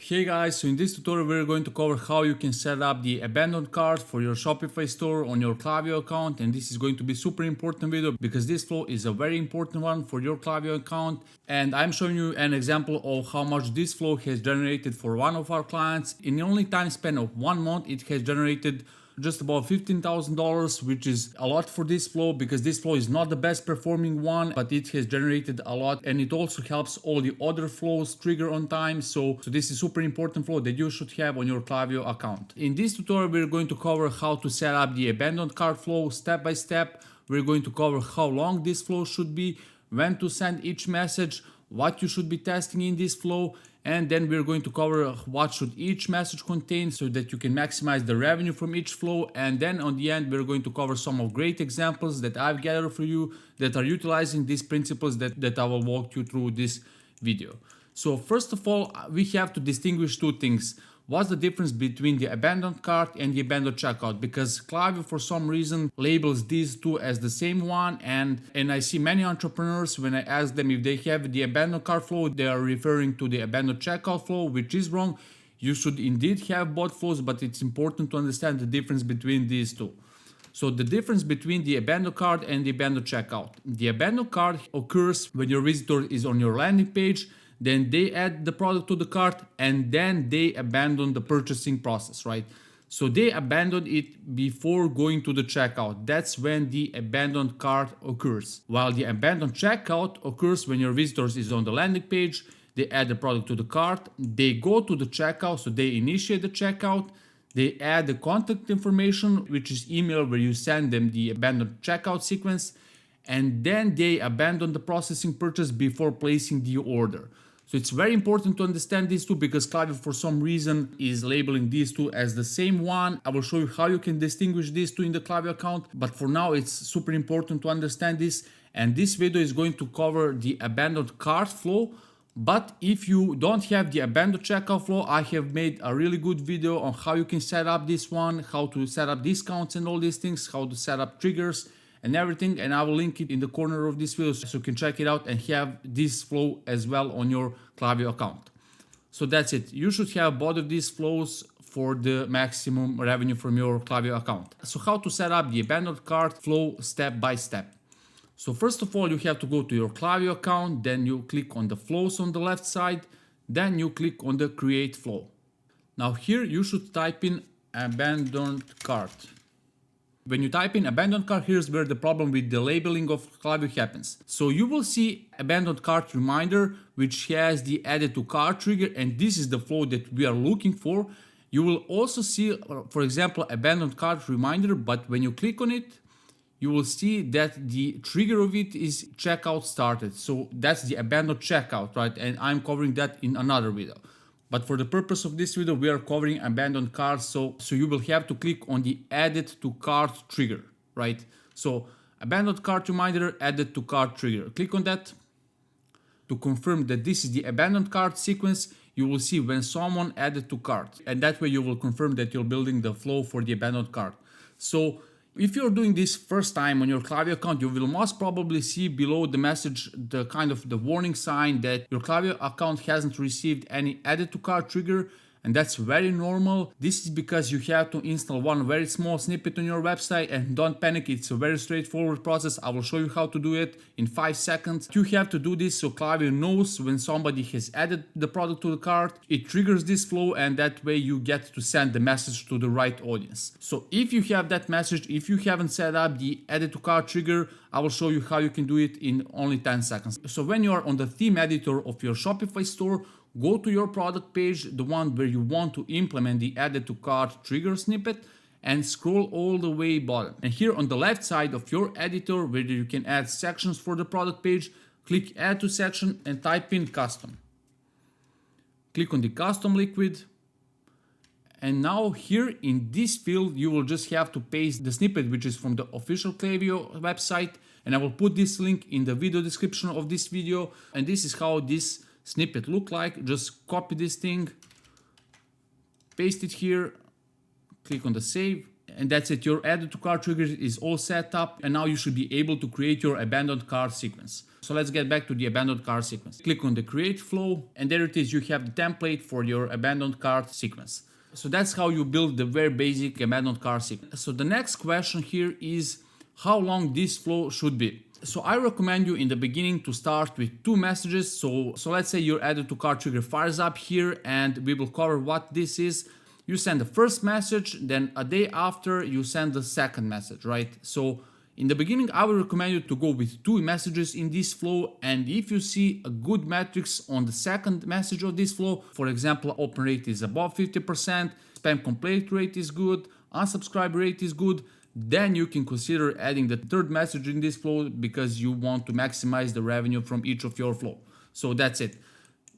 Hey guys, so in this tutorial we're going to cover how you can set up the abandoned cart for your Shopify store on your Klaviyo account, and this is going to be super important video because this flow is a very important one for your Klaviyo account, and I'm showing you an example of how much this flow has generated for one of our clients. In the only time span of 1 month it has generated just about $15,000, which is a lot for this flow because this flow is not the best performing one, but it has generated a lot, and it also helps all the other flows trigger on time. So this is super important flow that you should have on your Klaviyo account. In this tutorial we're going to cover how to set up the abandoned cart flow step by step. We're going to cover how long this flow should be, when to send each message, what you should be testing in this flow, and then we're going to cover what should each message contain so that you can maximize the revenue from each flow. And then on the end we're going to cover some of great examples that I've gathered for you that are utilizing these principles that I will walk you through this video. So first of all, we have to distinguish two things. What's the difference between the abandoned cart and the abandoned checkout? Because Klaviyo for some reason labels these two as the same one, and I see many entrepreneurs, when I ask them if they have the abandoned cart flow, they are referring to the abandoned checkout flow, which is wrong. You should indeed have both flows, but it's important to understand the difference between these two. So the difference between the abandoned cart and the abandoned checkout. The abandoned cart occurs when your visitor is on your landing page, then they add the product to the cart, and then they abandon the purchasing process, right? So they abandon it before going to the checkout. That's when the abandoned cart occurs. While the abandoned checkout occurs when your visitors is on the landing page, they add the product to the cart, they go to the checkout, so they initiate the checkout, they add the contact information, which is email where you send them the abandoned checkout sequence, and then they abandon the processing purchase before placing the order. So it's very important to understand these two because Klaviyo for some reason is labeling these two as the same one. I will show you how you can distinguish these two in the Klaviyo account, but for now it's super important to understand this, and this video is going to cover the abandoned cart flow. But if you don't have the abandoned checkout flow, I have made a really good video on how you can set up this one, how to set up discounts and all these things, how to set up triggers and everything, and I will link it in the corner of this video so you can check it out and have this flow as well on your Klaviyo account. So that's it. You should have both of these flows for the maximum revenue from your Klaviyo account. So how to set up the abandoned cart flow step by step. So first of all, you have to go to your Klaviyo account, then you click on the flows on the left side, then you click on the create flow. Now here you should type in abandoned cart. When you type in abandoned cart, here's where the problem with the labeling of Klaviyo happens. So you will see abandoned cart reminder, which has the added to cart trigger, and this is the flow that we are looking for. You will also see, for example, abandoned cart reminder, but when you click on it, you will see that the trigger of it is checkout started. So that's the abandoned checkout, right? And I'm covering that in another video. But for the purpose of this video, we are covering abandoned cart, so you will have to click on the added to cart trigger, right? So abandoned cart reminder, added to cart trigger. Click on that to confirm that this is the abandoned cart sequence. You will see when someone added to cart, and that way you will confirm that you're building the flow for the abandoned cart. So if you're doing this first time on your Klaviyo account, you will most probably see below the message the warning sign that your Klaviyo account hasn't received any added to cart trigger, and that's very normal. This is because you have to install one very small snippet on your website, and don't panic, it's a very straightforward process. I will show you how to do it in 5 seconds. You have to do this so Klaviyo knows when somebody has added the product to the cart, it triggers this flow, and that way you get to send the message to the right audience. So if you have that message, if you haven't set up the added to cart trigger, I will show you how you can do it in only 10 seconds. So when you are on the theme editor of your Shopify store, go to your product page, the one where you want to implement the added to cart trigger snippet, and scroll all the way bottom. And here on the left side of your editor, where you can add sections for the product page, click add to section and type in custom. Click on the custom liquid. And now here in this field, you will just have to paste the snippet, which is from the official Klaviyo website. And I will put this link in the video description of this video. And this is how this snippet look like. Just copy this thing, paste it here, click on the save, And that's it. Your add to cart trigger is all set up, and now you should be able to create your abandoned cart sequence. So let's get back to the abandoned cart sequence. Click on the create flow, and there it is. You have the template for your abandoned cart sequence. So that's how you build the very basic abandoned cart sequence. So the next question here is how long this flow should be. So I recommend you in the beginning to start with 2 messages. So let's say your add to cart trigger fires up here, and we will cover what this is. You send the first message, then a day after you send the second message, right? So in the beginning, I would recommend you to go with 2 messages in this flow, and if you see a good metrics on the second message of this flow, for example, open rate is above 50%, spam complaint rate is good, unsubscribe rate is good, then you can consider adding the third message in this flow because you want to maximize the revenue from each of your flow. So that's it.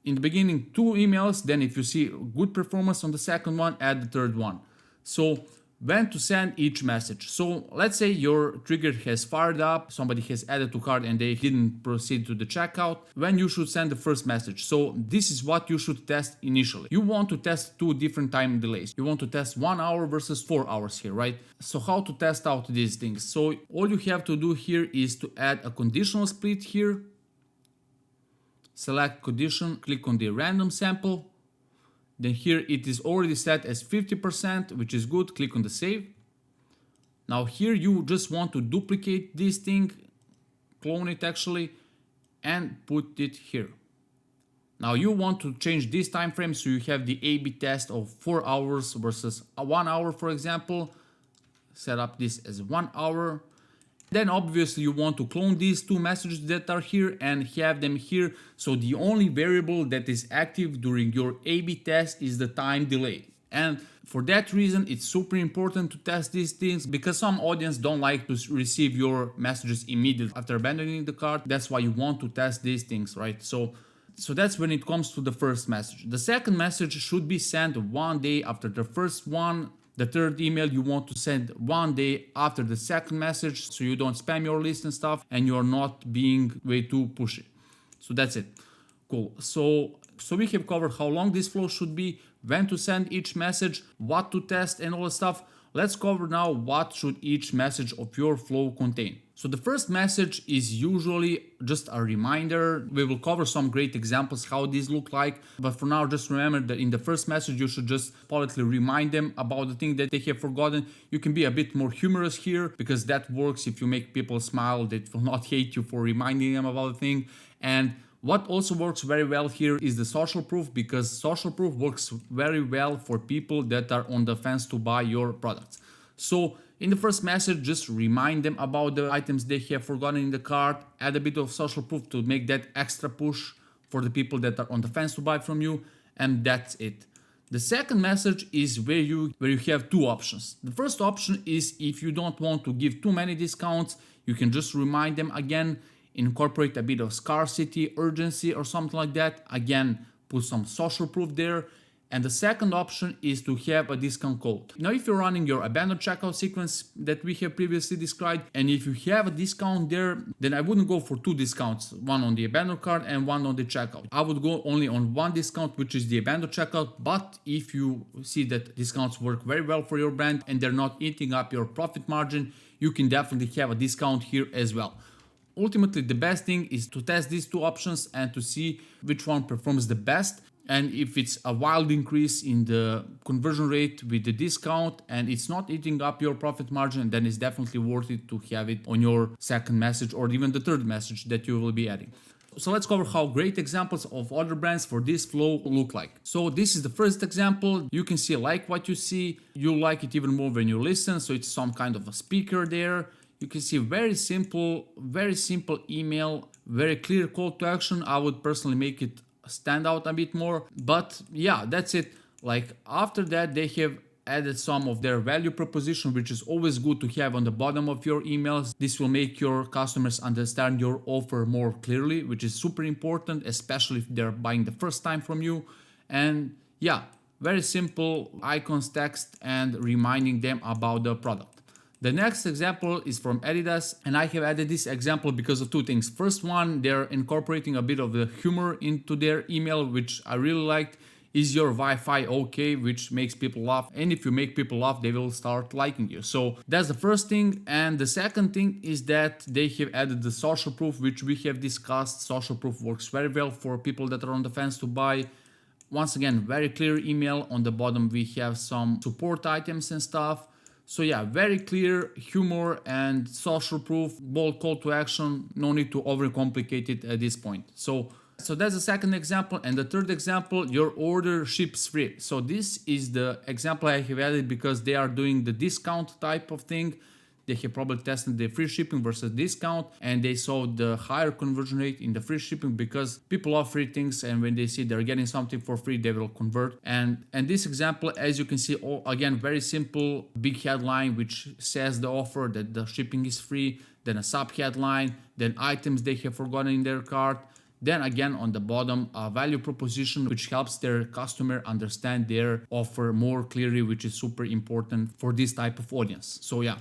In the beginning, 2 emails, then if you see good performance on the second one, add the third one. So when to send each message. So let's say your trigger has fired up, somebody has added to cart and they didn't proceed to the checkout. When you should send the first message. So this is what you should test initially. You want to test 2 different time delays. You want to test 1 hour versus 4 hours here, right? So how to test out these things? So all you have to do here is to add a conditional split here. Select condition, click on the random sample. Then here it is already set as 50%, which is good. Click on the save. Now here you just want to duplicate this thing, clone it actually, and put it here. Now you want to change this time frame so you have the A/B test of 4 hours versus 1 hour, for example. Set up this as 1 hour. Then obviously you want to clone these 2 messages that are here and have them here. So the only variable that is active during your A/B test is the time delay. And for that reason, it's super important to test these things because some audience don't like to receive your messages immediately after abandoning the cart. That's why you want to test these things, right? So that's when it comes to the first message. The second message should be sent 1 day after the first one. The third email you want to send 1 day after the second message so you don't spam your list and stuff and you're not being way too pushy. So that's it. Cool. So we have covered how long this flow should be, when to send each message, what to test and all that stuff. Let's cover now what should each message of your flow contain. So the first message is usually just a reminder. We will cover some great examples how these look like, but for now just remember that in the first message you should just politely remind them about the thing that they have forgotten. You can be a bit more humorous here because that works. If you make people smile, they will not hate you for reminding them about the thing. And what also works very well here is the social proof, because social proof works very well for people that are on the fence to buy your products. So in the first message, just remind them about the items they have forgotten in the cart, add a bit of social proof to make that extra push for the people that are on the fence to buy from you, and that's it. The second message is where you have 2 options. The first option is if you don't want to give too many discounts, you can just remind them again, incorporate a bit of scarcity, urgency or something like that. Again, put some social proof there. And the second option is to have a discount code. Now, if you're running your abandoned checkout sequence that we have previously described, and if you have a discount there, then I wouldn't go for 2 discounts, one on the abandoned cart and one on the checkout. I would go only on 1 discount, which is the abandoned checkout. But if you see that discounts work very well for your brand and they're not eating up your profit margin, you can definitely have a discount here as well. Ultimately, the best thing is to test these 2 options and to see which one performs the best. And if it's a wild increase in the conversion rate with the discount and it's not eating up your profit margin, then it's definitely worth it to have it on your second message or even the third message that you will be adding. So let's cover how great examples of other brands for this flow look like. So this is the first example. You can see like what you see. You'll like it even more when you listen. So it's some kind of a speaker there. You can see very simple email, very clear call to action. I would personally make it stand out a bit more, but yeah, that's it. Like after that, they have added some of their value proposition, which is always good to have on the bottom of your emails. This will make your customers understand your offer more clearly, which is super important, especially if they're buying the first time from you. And yeah, very simple icons, text, and reminding them about the product. The next example is from Adidas, and I have added this example because of 2 things. First one, they're incorporating a bit of the humor into their email, which I really liked. is your Wi-Fi okay, which makes people laugh, and if you make people laugh, they will start liking you. So that's the first thing. And the second thing is that they have added the social proof, which we have discussed. Social proof works very well for people that are on the fence to buy. Once again, very clear email. On the bottom we have some support items and stuff. So yeah, very clear, humor and social proof, bold call to action, no need to overcomplicate it at this point. So that's the second example. And the third example, your order ships free. So this is the example I have added because they are doing the discount type of thing. They have probably tested the free shipping versus discount, and they saw the higher conversion rate in the free shipping because people love free things, and when they see they're getting something for free, they will convert. And this example, as you can see, again, very simple, big headline which says the offer that the shipping is free, then a sub headline, then items they have forgotten in their cart. Then again on the bottom, a value proposition which helps their customer understand their offer more clearly, which is super important for this type of audience. So yeah,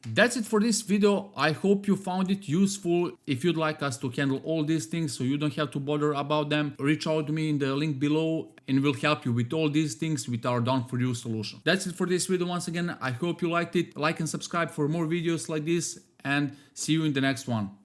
that's it for this video. I hope you found it useful. If you'd like us to handle all these things so you don't have to bother about them, reach out to me in the link below and we'll help you with all these things with our done for you solution. That's it for this video. Once again, I hope you liked it. Like and subscribe for more videos like this, and see you in the next one.